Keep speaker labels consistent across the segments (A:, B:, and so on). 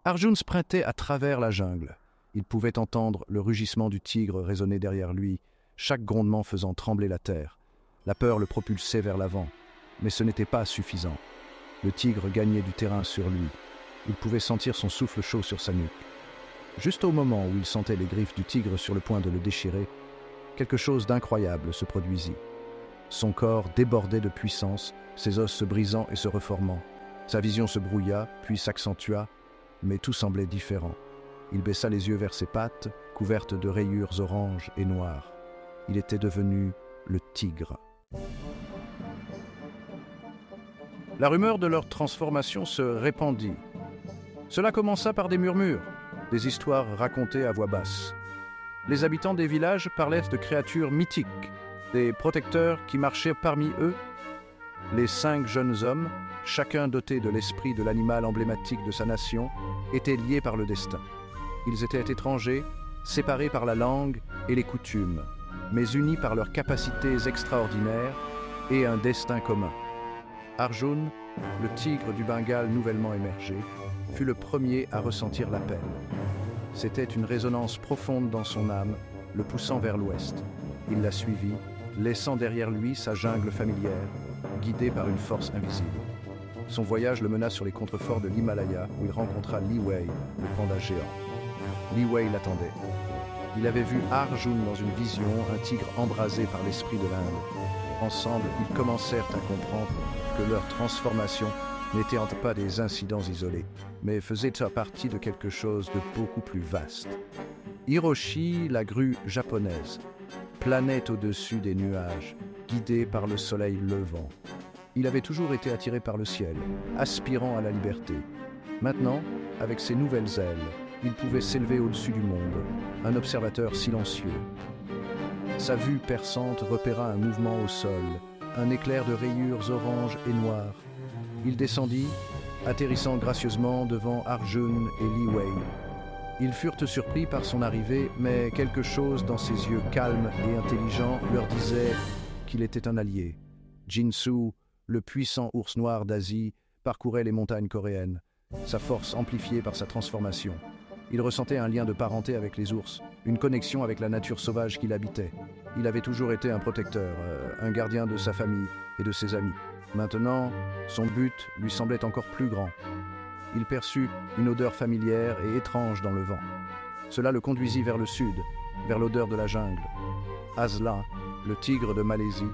A: Arjun sprintait à travers la jungle. Il pouvait entendre le rugissement du tigre résonner derrière lui, chaque grondement faisant trembler la terre. La peur le propulsait vers l'avant, mais ce n'était pas suffisant. Le tigre gagnait du terrain sur lui. Il pouvait sentir son souffle chaud sur sa nuque. Juste au moment où il sentait les griffes du tigre sur le point de le déchirer, quelque chose d'incroyable se produisit. Son corps débordait de puissance, ses os se brisant et se reformant. Sa vision se brouilla, puis s'accentua, mais tout semblait différent. Il baissa les yeux vers ses pattes, couvertes de rayures oranges et noires. Il était devenu le tigre. La rumeur de leur transformation se répandit. Cela commença par des murmures, des histoires racontées à voix basse. Les habitants des villages parlaient de créatures mythiques, des protecteurs qui marchaient parmi eux. Les 5 jeunes hommes, chacun doté de l'esprit de l'animal emblématique de sa nation, étaient liés par le destin. Ils étaient étrangers, séparés par la langue et les coutumes, mais unis par leurs capacités extraordinaires et un destin commun. Arjun, le tigre du Bengale nouvellement émergé, fut le premier à ressentir l'appel. C'était une résonance profonde dans son âme, le poussant vers l'ouest. Il la suivit, laissant derrière lui sa jungle familière, guidé par une force invisible. Son voyage le mena sur les contreforts de l'Himalaya, où il rencontra Li Wei, le panda géant. Li Wei l'attendait. Il avait vu Arjun dans une vision, un tigre embrasé par l'esprit de l'Inde. Ensemble, ils commencèrent à comprendre que leur transformation n'était pas des incidents isolés, mais faisait partie de quelque chose de beaucoup plus vaste. Hiroshi, la grue japonaise, planait au-dessus des nuages, guidé par le soleil levant. Il avait toujours été attiré par le ciel, aspirant à la liberté. Maintenant, avec ses nouvelles ailes, il pouvait s'élever au-dessus du monde, un observateur silencieux. Sa vue perçante repéra un mouvement au sol, un éclair de rayures oranges et noires. Il descendit, atterrissant gracieusement devant Arjun et Li Wei. Ils furent surpris par son arrivée, mais quelque chose dans ses yeux calmes et intelligents leur disait qu'il était un allié. Jinsu, le puissant ours noir d'Asie, parcourait les montagnes coréennes, sa force amplifiée par sa transformation. Il ressentait un lien de parenté avec les ours, une connexion avec la nature sauvage qu'il habitait. Il avait toujours été un protecteur, un gardien de sa famille et de ses amis. Maintenant, son but lui semblait encore plus grand. Il perçut une odeur familière et étrange dans le vent. Cela le conduisit vers le sud, vers l'odeur de la jungle. Aslan, le tigre de Malaisie,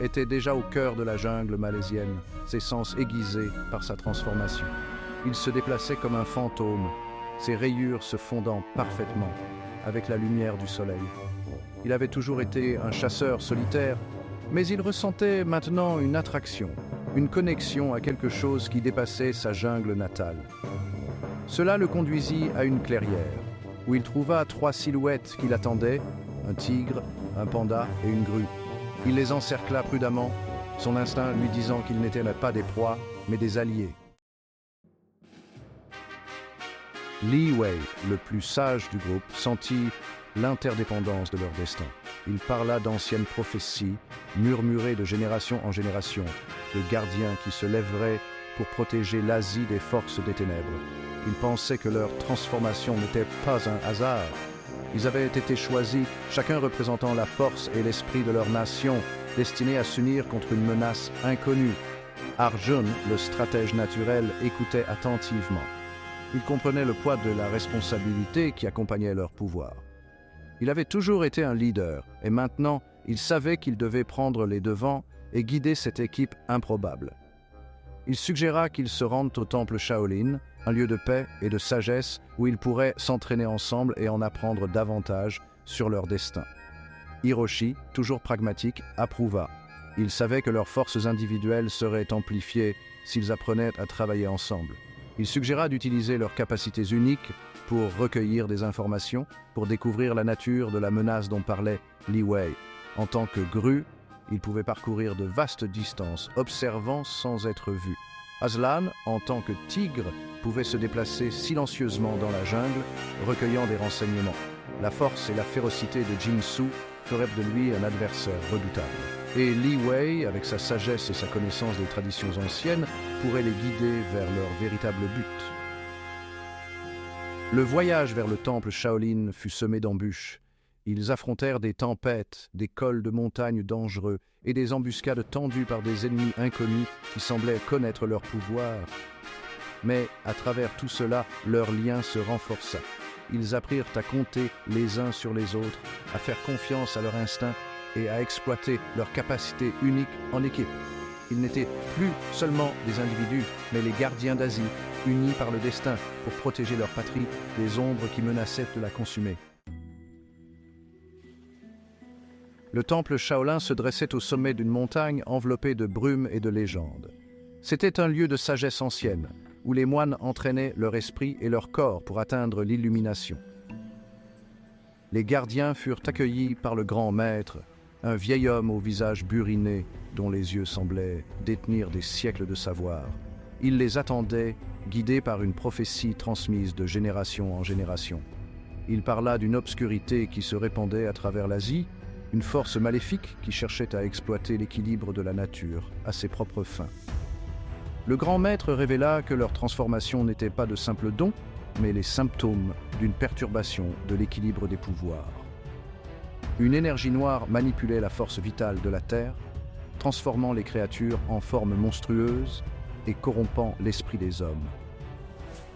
A: était déjà au cœur de la jungle malaisienne, ses sens aiguisés par sa transformation. Il se déplaçait comme un fantôme, ses rayures se fondant parfaitement avec la lumière du soleil. Il avait toujours été un chasseur solitaire, mais il ressentait maintenant une attraction, une connexion à quelque chose qui dépassait sa jungle natale. Cela le conduisit à une clairière, où il trouva 3 silhouettes qui l'attendaient, un tigre, un panda et une grue. Il les encercla prudemment, son instinct lui disant qu'ils n'étaient pas des proies, mais des alliés. Li Wei, le plus sage du groupe, sentit l'interdépendance de leur destin. Il parla d'anciennes prophéties, murmurées de génération en génération, de gardiens qui se lèveraient pour protéger l'Asie des forces des ténèbres. Il pensait que leur transformation n'était pas un hasard. Ils avaient été choisis, chacun représentant la force et l'esprit de leur nation, destinés à s'unir contre une menace inconnue. Arjun, le stratège naturel, écoutait attentivement. Il comprenait le poids de la responsabilité qui accompagnait leur pouvoir. Il avait toujours été un leader, et maintenant, il savait qu'il devait prendre les devants et guider cette équipe improbable. Il suggéra qu'ils se rendent au temple Shaolin, un lieu de paix et de sagesse où ils pourraient s'entraîner ensemble et en apprendre davantage sur leur destin. Hiroshi, toujours pragmatique, approuva. Il savait que leurs forces individuelles seraient amplifiées s'ils apprenaient à travailler ensemble. Il suggéra d'utiliser leurs capacités uniques pour recueillir des informations, pour découvrir la nature de la menace dont parlait Li Wei. En tant que grue, il pouvait parcourir de vastes distances, observant sans être vu. Aslan, en tant que tigre, pouvait se déplacer silencieusement dans la jungle, recueillant des renseignements. La force et la férocité de Jinsu feraient de lui un adversaire redoutable. Et Li Wei, avec sa sagesse et sa connaissance des traditions anciennes, pourrait les guider vers leur véritable but. Le voyage vers le temple Shaolin fut semé d'embûches. Ils affrontèrent des tempêtes, des cols de montagnes dangereux et des embuscades tendues par des ennemis inconnus qui semblaient connaître leur pouvoir. Mais à travers tout cela, leur lien se renforça. Ils apprirent à compter les uns sur les autres, à faire confiance à leur instinct et à exploiter leurs capacités uniques en équipe. Ils n'étaient plus seulement des individus, mais les gardiens d'Asie, unis par le destin pour protéger leur patrie des ombres qui menaçaient de la consumer. Le temple Shaolin se dressait au sommet d'une montagne enveloppée de brumes et de légendes. C'était un lieu de sagesse ancienne, où les moines entraînaient leur esprit et leur corps pour atteindre l'illumination. Les gardiens furent accueillis par le grand maître, un vieil homme au visage buriné, dont les yeux semblaient détenir des siècles de savoir. Il les attendait, guidé par une prophétie transmise de génération en génération. Il parla d'une obscurité qui se répandait à travers l'Asie, une force maléfique qui cherchait à exploiter l'équilibre de la nature à ses propres fins. Le grand maître révéla que leur transformation n'était pas de simples dons, mais les symptômes d'une perturbation de l'équilibre des pouvoirs. Une énergie noire manipulait la force vitale de la Terre, transformant les créatures en formes monstrueuses et corrompant l'esprit des hommes.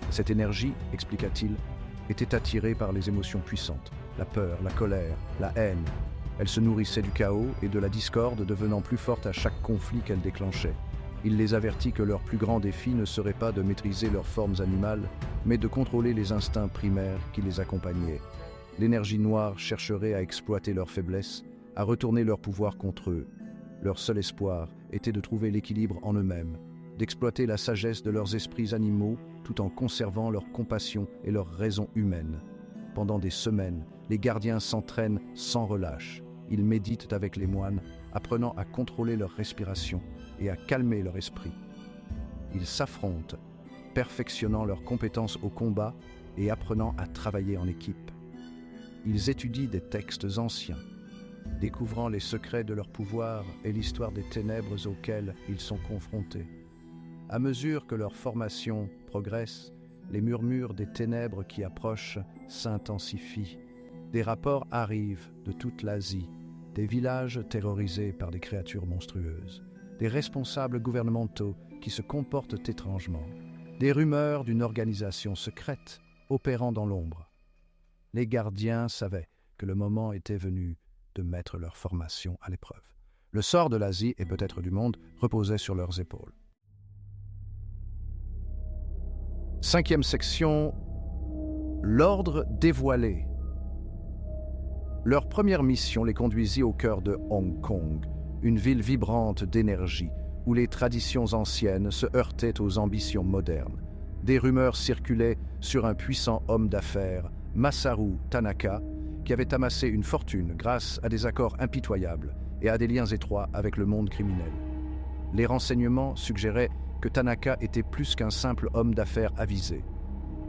A: Cette énergie, expliqua-t-il, était attirée par les émotions puissantes, la peur, la colère, la haine. Elle se nourrissait du chaos et de la discorde, devenant plus forte à chaque conflit qu'elle déclenchait. Il les avertit que leur plus grand défi ne serait pas de maîtriser leurs formes animales, mais de contrôler les instincts primaires qui les accompagnaient. L'énergie noire chercherait à exploiter leurs faiblesses, à retourner leur pouvoir contre eux. Leur seul espoir était de trouver l'équilibre en eux-mêmes, d'exploiter la sagesse de leurs esprits animaux tout en conservant leur compassion et leur raison humaine. Pendant des semaines, les gardiens s'entraînent sans relâche. Ils méditent avec les moines, apprenant à contrôler leur respiration et à calmer leur esprit. Ils s'affrontent, perfectionnant leurs compétences au combat et apprenant à travailler en équipe. Ils étudient des textes anciens, découvrant les secrets de leur pouvoir et l'histoire des ténèbres auxquelles ils sont confrontés. À mesure que leur formation progresse, les murmures des ténèbres qui approchent s'intensifient. Des rapports arrivent de toute l'Asie, des villages terrorisés par des créatures monstrueuses, des responsables gouvernementaux qui se comportent étrangement, des rumeurs d'une organisation secrète opérant dans l'ombre. Les gardiens savaient que le moment était venu de mettre leur formation à l'épreuve. Le sort de l'Asie, et peut-être du monde, reposait sur leurs épaules. 5e section, l'ordre dévoilé. Leur première mission les conduisit au cœur de Hong Kong, une ville vibrante d'énergie, où les traditions anciennes se heurtaient aux ambitions modernes. Des rumeurs circulaient sur un puissant homme d'affaires, Masaru Tanaka, qui avait amassé une fortune grâce à des accords impitoyables et à des liens étroits avec le monde criminel. Les renseignements suggéraient que Tanaka était plus qu'un simple homme d'affaires avisé.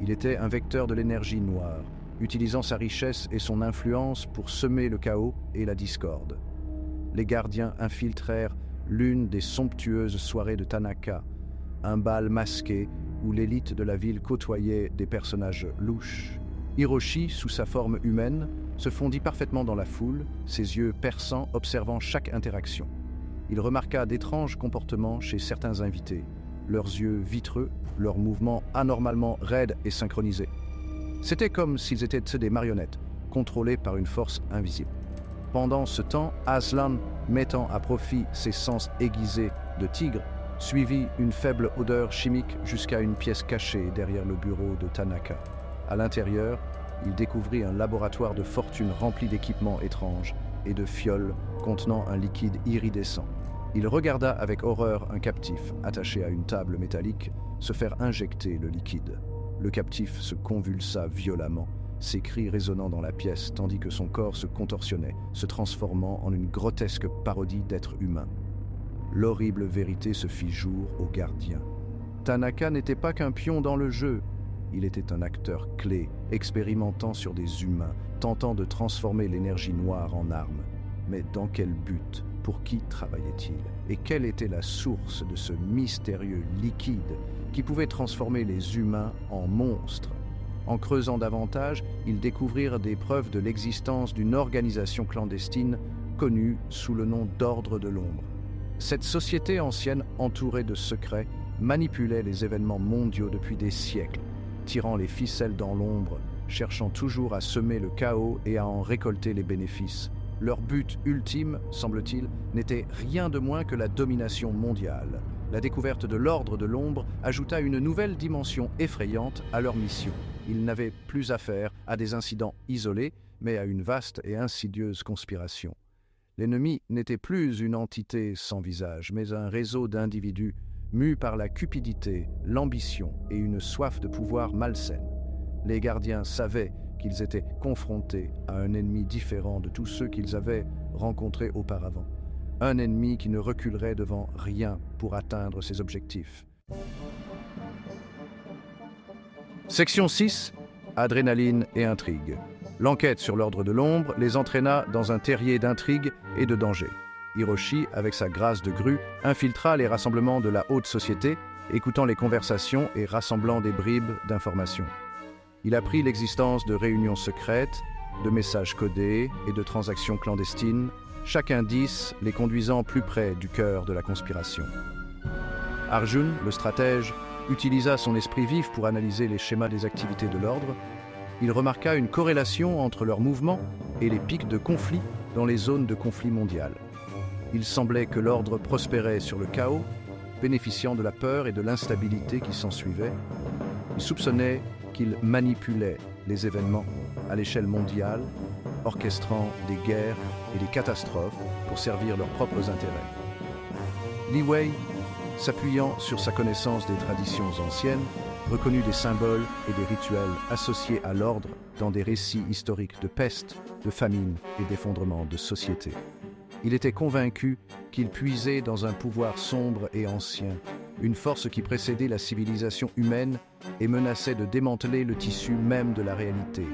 A: Il était un vecteur de l'énergie noire, utilisant sa richesse et son influence pour semer le chaos et la discorde. Les gardiens infiltrèrent l'une des somptueuses soirées de Tanaka, un bal masqué où l'élite de la ville côtoyait des personnages louches. Hiroshi, sous sa forme humaine, se fondit parfaitement dans la foule, ses yeux perçants observant chaque interaction. Il remarqua d'étranges comportements chez certains invités, leurs yeux vitreux, leurs mouvements anormalement raides et synchronisés. C'était comme s'ils étaient des marionnettes, contrôlées par une force invisible. Pendant ce temps, Aslan, mettant à profit ses sens aiguisés de tigre, suivit une faible odeur chimique jusqu'à une pièce cachée derrière le bureau de Tanaka. À l'intérieur, il découvrit un laboratoire de fortune rempli d'équipements étranges et de fioles contenant un liquide iridescent. Il regarda avec horreur un captif, attaché à une table métallique, se faire injecter le liquide. Le captif se convulsa violemment, ses cris résonnant dans la pièce, tandis que son corps se contorsionnait, se transformant en une grotesque parodie d'être humain. L'horrible vérité se fit jour aux gardiens. Tanaka n'était pas qu'un pion dans le jeu. Il était un acteur clé, expérimentant sur des humains, tentant de transformer l'énergie noire en arme. Mais dans quel but? Pour qui travaillait-il? Et quelle était la source de ce mystérieux liquide qui pouvait transformer les humains en monstres? En creusant davantage, ils découvrirent des preuves de l'existence d'une organisation clandestine connue sous le nom d'Ordre de l'Ombre. Cette société ancienne, entourée de secrets, manipulait les événements mondiaux depuis des siècles, tirant les ficelles dans l'ombre, cherchant toujours à semer le chaos et à en récolter les bénéfices. Leur but ultime, semble-t-il, n'était rien de moins que la domination mondiale. La découverte de l'Ordre de l'Ombre ajouta une nouvelle dimension effrayante à leur mission. Ils n'avaient plus affaire à des incidents isolés, mais à une vaste et insidieuse conspiration. L'ennemi n'était plus une entité sans visage, mais un réseau d'individus mus par la cupidité, l'ambition et une soif de pouvoir malsaine. Les gardiens savaient qu'ils étaient confrontés à un ennemi différent de tous ceux qu'ils avaient rencontrés auparavant. Un ennemi qui ne reculerait devant rien pour atteindre ses objectifs. Section 6. Adrénaline et intrigue. L'enquête sur l'Ordre de l'Ombre les entraîna dans un terrier d'intrigues et de dangers. Hiroshi, avec sa grâce de grue, infiltra les rassemblements de la haute société, écoutant les conversations et rassemblant des bribes d'informations. Il apprit l'existence de réunions secrètes, de messages codés et de transactions clandestines, chaque indice les conduisant plus près du cœur de la conspiration. Arjun, le stratège, utilisa son esprit vif pour analyser les schémas des activités de l'ordre. Il remarqua une corrélation entre leurs mouvements et les pics de conflit dans les zones de conflit mondial. Il semblait que l'ordre prospérait sur le chaos, bénéficiant de la peur et de l'instabilité qui s'ensuivaient. Il soupçonnait qu'il manipulait les événements à l'échelle mondiale, orchestrant des guerres et des catastrophes pour servir leurs propres intérêts. Li Wei, s'appuyant sur sa connaissance des traditions anciennes, reconnut des symboles et des rituels associés à l'ordre dans des récits historiques de peste, de famine et d'effondrement de sociétés. Il était convaincu qu'il puisait dans un pouvoir sombre et ancien, une force qui précédait la civilisation humaine et menaçait de démanteler le tissu même de la réalité.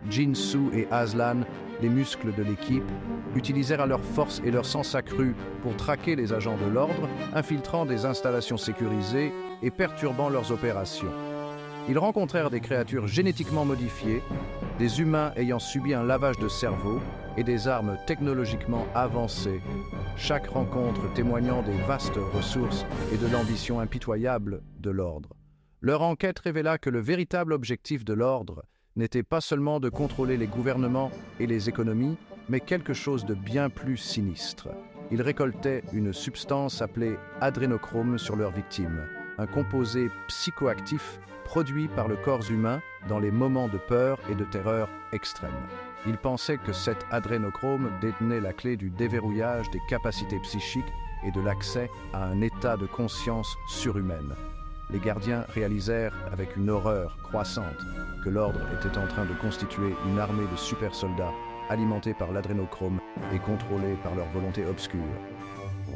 A: Jinsu et Aslan, les muscles de l'équipe, utilisèrent leur force et leur sang accru pour traquer les agents de l'ordre, infiltrant des installations sécurisées et perturbant leurs opérations. Ils rencontrèrent des créatures génétiquement modifiées, des humains ayant subi un lavage de cerveau et des armes technologiquement avancées, chaque rencontre témoignant des vastes ressources et de l'ambition impitoyable de l'ordre. Leur enquête révéla que le véritable objectif de l'ordre n'était pas seulement de contrôler les gouvernements et les économies, mais quelque chose de bien plus sinistre. Ils récoltaient une substance appelée adrénochrome sur leurs victimes, un composé psychoactif produit par le corps humain dans les moments de peur et de terreur extrême. Ils pensaient que cet adrénochrome détenait la clé du déverrouillage des capacités psychiques et de l'accès à un état de conscience surhumaine. Les gardiens réalisèrent avec une horreur croissante que l'ordre était en train de constituer une armée de super-soldats alimentés par l'adrénochrome et contrôlés par leur volonté obscure.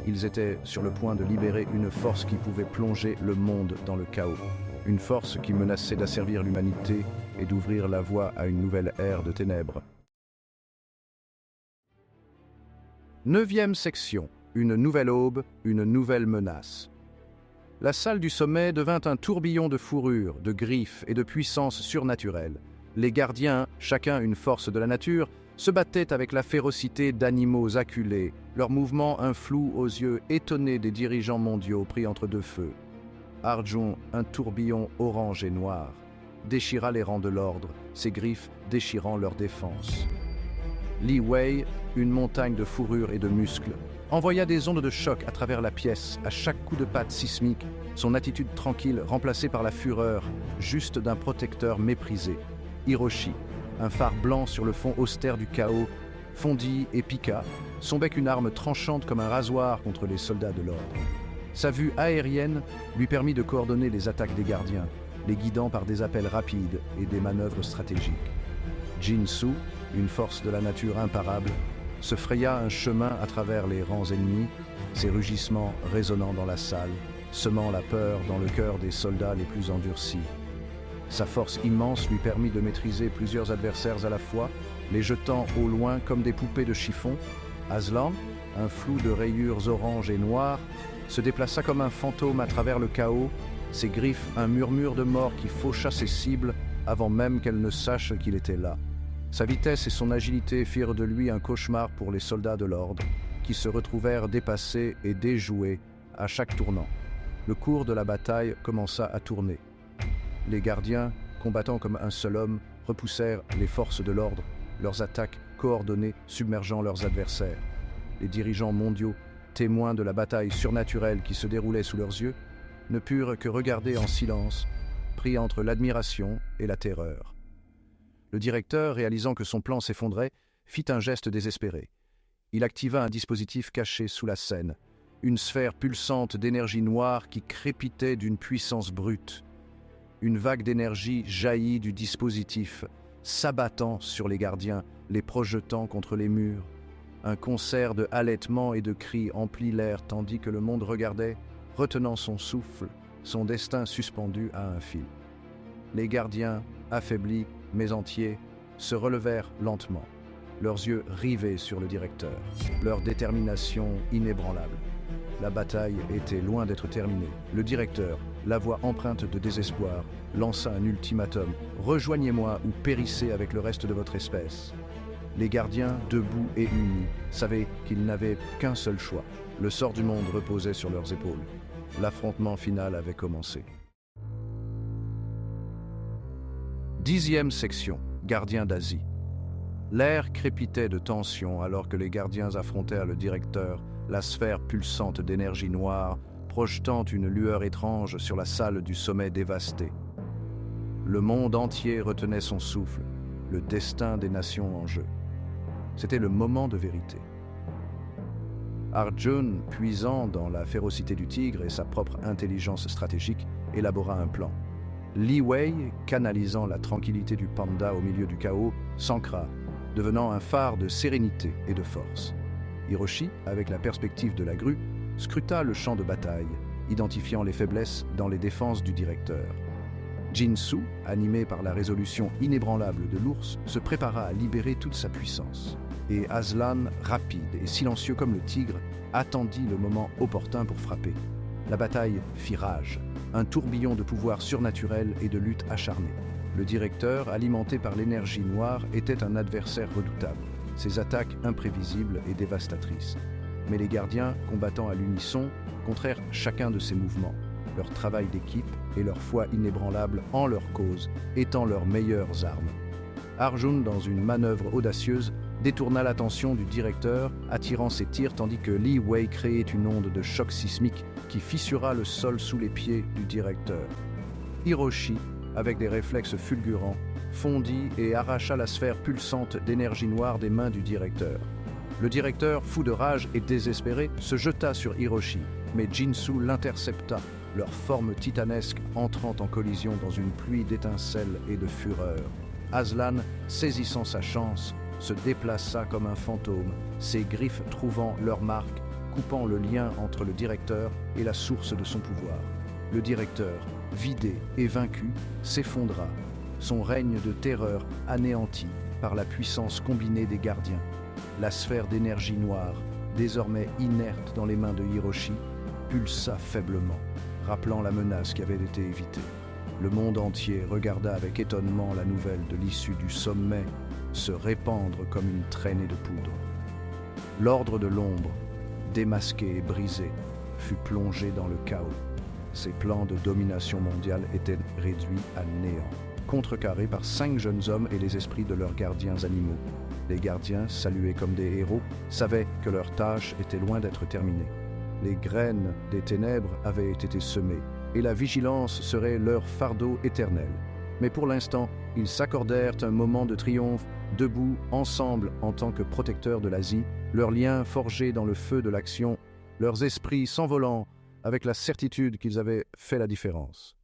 A: Ils étaient sur le point de libérer une force qui pouvait plonger le monde dans le chaos, une force qui menaçait d'asservir l'humanité et d'ouvrir la voie à une nouvelle ère de ténèbres. 9e section. Une nouvelle aube, une nouvelle menace. La salle du sommet devint un tourbillon de fourrures, de griffes et de puissance surnaturelle. Les gardiens, chacun une force de la nature, se battaient avec la férocité d'animaux acculés, leurs mouvements un flou aux yeux étonnés des dirigeants mondiaux pris entre deux feux. Arjun, un tourbillon orange et noir, déchira les rangs de l'ordre, ses griffes déchirant leur défense. Li Wei, une montagne de fourrure et de muscles, envoya des ondes de choc à travers la pièce à chaque coup de patte sismique, son attitude tranquille remplacée par la fureur, juste d'un protecteur méprisé. Hiroshi, un phare blanc sur le fond austère du chaos, fondit et piqua, son bec une arme tranchante comme un rasoir contre les soldats de l'ordre. Sa vue aérienne lui permit de coordonner les attaques des gardiens, les guidant par des appels rapides et des manœuvres stratégiques. Jinsu, une force de la nature imparable, se fraya un chemin à travers les rangs ennemis, ses rugissements résonnant dans la salle, semant la peur dans le cœur des soldats les plus endurcis. Sa force immense lui permit de maîtriser plusieurs adversaires à la fois, les jetant au loin comme des poupées de chiffon. Aslan, un flou de rayures oranges et noires, se déplaça comme un fantôme à travers le chaos, ses griffes un murmure de mort qui faucha ses cibles avant même qu'elle ne sache qu'il était là. Sa vitesse et son agilité firent de lui un cauchemar pour les soldats de l'ordre, qui se retrouvèrent dépassés et déjoués à chaque tournant. Le cours de la bataille commença à tourner. Les gardiens, combattant comme un seul homme, repoussèrent les forces de l'ordre, leurs attaques coordonnées submergeant leurs adversaires. Les dirigeants mondiaux, témoins de la bataille surnaturelle qui se déroulait sous leurs yeux, ne purent que regarder en silence, pris entre l'admiration et la terreur. Le directeur, réalisant que son plan s'effondrait, fit un geste désespéré. Il activa un dispositif caché sous la scène, une sphère pulsante d'énergie noire qui crépitait d'une puissance brute. Une vague d'énergie jaillit du dispositif, s'abattant sur les gardiens, les projetant contre les murs. Un concert de halètements et de cris emplit l'air tandis que le monde regardait, retenant son souffle, son destin suspendu à un fil. Les gardiens, affaiblis, mais entiers, se relevèrent lentement, leurs yeux rivés sur le directeur, leur détermination inébranlable. La bataille était loin d'être terminée. Le directeur, la voix empreinte de désespoir, lança un ultimatum. « Rejoignez-moi ou périssez avec le reste de votre espèce ». Les gardiens, debout et unis, savaient qu'ils n'avaient qu'un seul choix. Le sort du monde reposait sur leurs épaules. L'affrontement final avait commencé. 10e section, Gardiens d'Asie. L'air crépitait de tension alors que les gardiens affrontèrent le directeur, la sphère pulsante d'énergie noire, projetant une lueur étrange sur la salle du sommet dévastée. Le monde entier retenait son souffle, le destin des nations en jeu. C'était le moment de vérité. Arjun, puisant dans la férocité du tigre et sa propre intelligence stratégique, élabora un plan. Li Wei, canalisant la tranquillité du panda au milieu du chaos, s'ancra, devenant un phare de sérénité et de force. Hiroshi, avec la perspective de la grue, scruta le champ de bataille, identifiant les faiblesses dans les défenses du directeur. Jinsu, animé par la résolution inébranlable de l'ours, se prépara à libérer toute sa puissance. Et Aslan, rapide et silencieux comme le tigre, attendit le moment opportun pour frapper. La bataille fit rage, un tourbillon de pouvoir surnaturel et de lutte acharnée. Le directeur, alimenté par l'énergie noire, était un adversaire redoutable, ses attaques imprévisibles et dévastatrices. Mais les gardiens, combattant à l'unisson, contrèrent chacun de ses mouvements, leur travail d'équipe et leur foi inébranlable en leur cause étant leurs meilleures armes. Arjun, dans une manœuvre audacieuse, détourna l'attention du directeur, attirant ses tirs tandis que Li Wei créait une onde de choc sismique qui fissura le sol sous les pieds du directeur. Hiroshi, avec des réflexes fulgurants, fondit et arracha la sphère pulsante d'énergie noire des mains du directeur. Le directeur, fou de rage et désespéré, se jeta sur Hiroshi, mais Jinsu l'intercepta, leur forme titanesque entrant en collision dans une pluie d'étincelles et de fureur. Aslan, saisissant sa chance, se déplaça comme un fantôme, ses griffes trouvant leur marque, coupant le lien entre le directeur et la source de son pouvoir. Le directeur, vidé et vaincu, s'effondra, son règne de terreur anéanti par la puissance combinée des gardiens. La sphère d'énergie noire, désormais inerte dans les mains de Hiroshi, pulsa faiblement, rappelant la menace qui avait été évitée. Le monde entier regarda avec étonnement la nouvelle de l'issue du sommet se répandre comme une traînée de poudre. L'ordre de l'ombre, démasqué et brisé, fut plongé dans le chaos. Ses plans de domination mondiale étaient réduits à néant, contrecarrés par 5 jeunes hommes et les esprits de leurs gardiens animaux. Les gardiens, salués comme des héros, savaient que leur tâche était loin d'être terminée. Les graines des ténèbres avaient été semées, et la vigilance serait leur fardeau éternel. Mais pour l'instant, ils s'accordèrent un moment de triomphe, debout, ensemble en tant que protecteurs de l'Asie, leurs liens forgés dans le feu de l'action, leurs esprits s'envolant avec la certitude qu'ils avaient fait la différence.